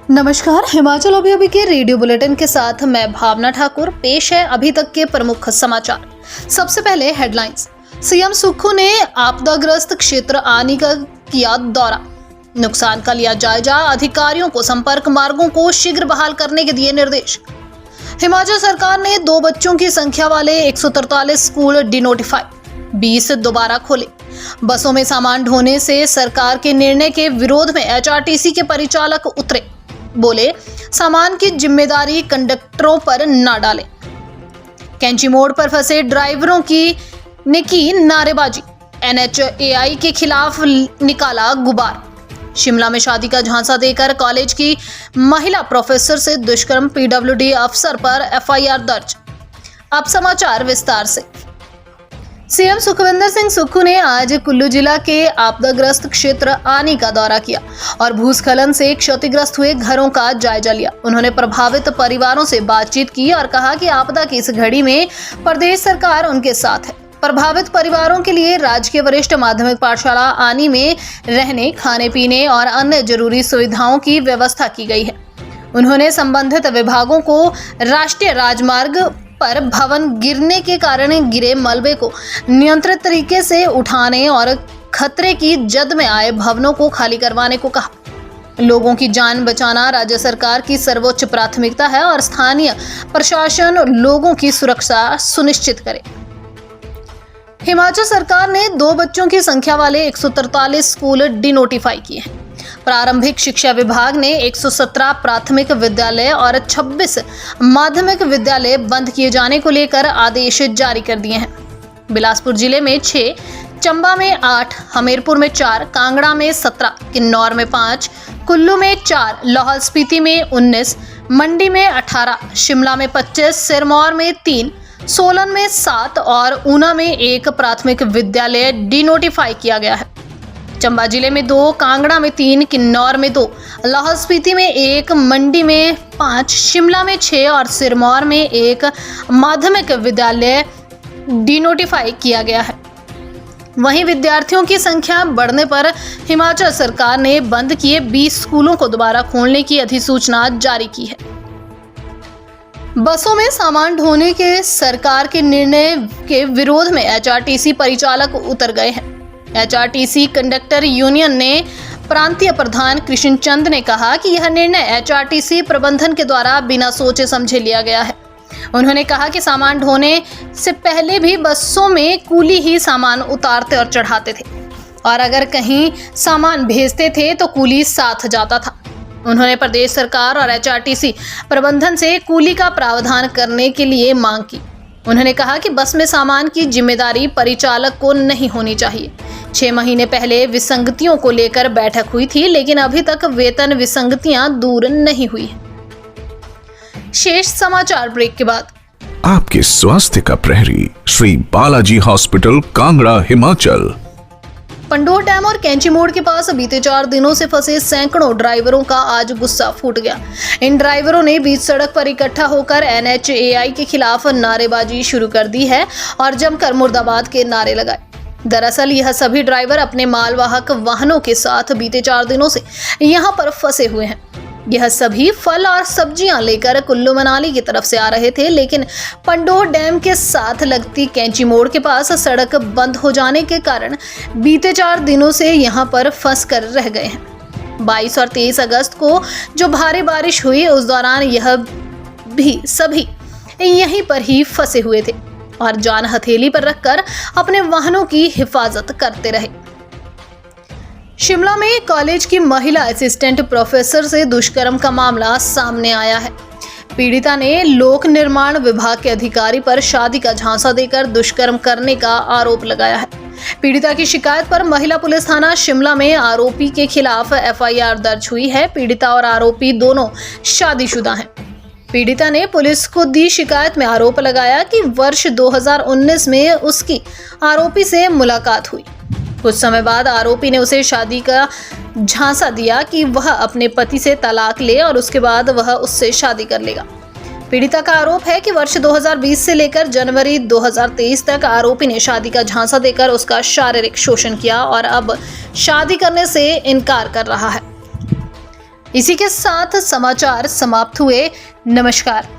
नमस्कार, हिमाचल अभी के रेडियो बुलेटिन के साथ मैं भावना ठाकुर। पेश है अभी तक के प्रमुख समाचार। सबसे पहले हेडलाइंस। सीएम सुक्खू ने आपदाग्रस्त क्षेत्र आनी का किया दौरा, नुकसान का लिया जायजा, अधिकारियों को संपर्क मार्गों को शीघ्र बहाल करने के दिए निर्देश। हिमाचल सरकार ने 2 बच्चों की संख्या वाले 143 स्कूल डिनोटिफाई, 20 दोबारा खोले। बसों में सामान ढोने से सरकार के निर्णय के विरोध में एचआरटीसी के परिचालक उतरे, बोले सामान की जिम्मेदारी कंडक्टरों पर न डालें। कैंची मोड़ पर फंसे ड्राइवरों ने की नारेबाजी, एनएचएआई के खिलाफ निकाला गुबार। शिमला में शादी का झांसा देकर कॉलेज की महिला प्रोफेसर से दुष्कर्म, पीडब्ल्यूडी अफसर पर एफआईआर दर्ज। अब समाचार विस्तार से। सीएम सुखविंदर सिंह सुक्खू ने आज कुल्लू जिला के आपदाग्रस्त क्षेत्र आनी का दौरा किया और भूस्खलन से क्षतिग्रस्त हुए घरों का जायजा लिया। उन्होंने प्रभावित परिवारों से बातचीत की और कहा कि आपदा की इस घड़ी में प्रदेश सरकार उनके साथ है। प्रभावित परिवारों के लिए राजकीय वरिष्ठ माध्यमिक पाठशाला आनी में रहने, खाने पीने और अन्य जरूरी सुविधाओं की व्यवस्था की गई है। उन्होंने संबंधित विभागों को राष्ट्रीय राजमार्ग पर भवन गिरने के कारण गिरे मलबे को नियंत्रित तरीके से उठाने और खतरे की जद में आए भवनों को खाली करवाने को कहा। लोगों की जान बचाना राज्य सरकार की सर्वोच्च प्राथमिकता है और स्थानीय प्रशासन लोगों की सुरक्षा सुनिश्चित करे। हिमाचल सरकार ने 2 बच्चों की संख्या वाले 143 स्कूल डिनोटिफाई किए हैं। प्रारंभिक शिक्षा विभाग ने 117 प्राथमिक विद्यालय और 26 माध्यमिक विद्यालय बंद किए जाने को लेकर आदेश जारी कर दिए हैं। बिलासपुर जिले में 6, चंबा में 8, हमीरपुर में 4, कांगड़ा में 17, किन्नौर में 5, कुल्लू में 4, लाहौल स्पीति में 19, मंडी में 18, शिमला में 25, सिरमौर में 3, सोलन में 7 और ऊना में 1 प्राथमिक विद्यालय डिनोटिफाई किया गया है। चंबा जिले में 2, कांगड़ा में 3, किन्नौर में 2, लाहौल स्पीति में 1, मंडी में 5, शिमला में 6 और सिरमौर में 1 माध्यमिक विद्यालय डिनोटिफाई किया गया है। वहीं विद्यार्थियों की संख्या बढ़ने पर हिमाचल सरकार ने बंद किए 20 स्कूलों को दोबारा खोलने की अधिसूचना जारी की है। बसों में सामान ढोने के सरकार के निर्णय के विरोध में एचआरटीसी परिचालक उतर गए हैं। एचआरटीसी कंडक्टर यूनियन ने प्रांतीय प्रधान कृष्ण चंद ने कहा कि यह निर्णय एचआरटीसी प्रबंधन के द्वारा बिना सोचे समझे लिया गया है। उन्होंने कहा कि सामान ढोने से पहले भी बसों में कूली ही सामान उतारते और चढ़ाते थे और अगर कहीं सामान भेजते थे तो कूली साथ जाता था। उन्होंने प्रदेश सरकार और एचआरटीसी प्रबंधन से कूली का प्रावधान करने के लिए मांग की। उन्होंने कहा कि बस में सामान की जिम्मेदारी परिचालक को नहीं होनी चाहिए। 6 महीने पहले विसंगतियों को लेकर बैठक हुई थी, लेकिन अभी तक वेतन विसंगतियां दूर नहीं हुई है। शेष समाचार ब्रेक के बाद। आपके स्वास्थ्य का प्रहरी श्री बालाजी हॉस्पिटल, कांगड़ा, हिमाचल। पंडोर डैम और कैंची मोड़ के पास बीते 4 दिनों से फंसे सैकड़ों ड्राइवरों का आज गुस्सा फूट गया। इन ड्राइवरों ने बीच सड़क पर इकट्ठा होकर एनएचएआई के खिलाफ नारेबाजी शुरू कर दी है और जमकर मुर्दाबाद के नारे लगाए। दरअसल यह सभी ड्राइवर अपने मालवाहक वाहनों के साथ बीते 4 दिनों से यहाँ पर फंसे हुए हैं। यह सभी फल और सब्जियां लेकर कुल्लू मनाली की तरफ से आ रहे थे, लेकिन पंडोर डैम के साथ लगती कैंची मोड़ के पास सड़क बंद हो जाने के कारण बीते 4 दिनों से यहाँ पर फंस कर रह गए हैं। 22 और 23 अगस्त को जो भारी बारिश हुई उस दौरान यह भी सभी यहीं पर ही फंसे हुए थे और जान हथेली पर रखकर अपने वाहनों की हिफाजत करते रहे। शिमला में कॉलेज की महिला असिस्टेंट प्रोफेसर से दुष्कर्म का मामला सामने आया है। पीड़िता ने लोक निर्माण विभाग के अधिकारी पर शादी का झांसा देकर दुष्कर्म करने का आरोप लगाया है। पीड़िता की शिकायत पर महिला पुलिस थाना शिमला में आरोपी के खिलाफ एफआईआर दर्ज हुई है। पीड़िता और आरोपी दोनों शादीशुदा हैं। पीड़िता ने पुलिस को दी शिकायत में आरोप लगाया कि वर्ष 2019 में उसकी आरोपी से मुलाकात हुई। कुछ समय बाद आरोपी ने उसे शादी का झांसा दिया कि वह अपने पति से तलाक ले और उसके बाद वह उससे शादी कर लेगा। पीड़िता का आरोप है कि वर्ष 2020 से लेकर जनवरी 2023 तक आरोपी ने शादी का झांसा देकर उसका शारीरिक शोषण किया और अब शादी करने से इनकार कर रहा है। इसी के साथ समाचार समाप्त हुए। नमस्कार।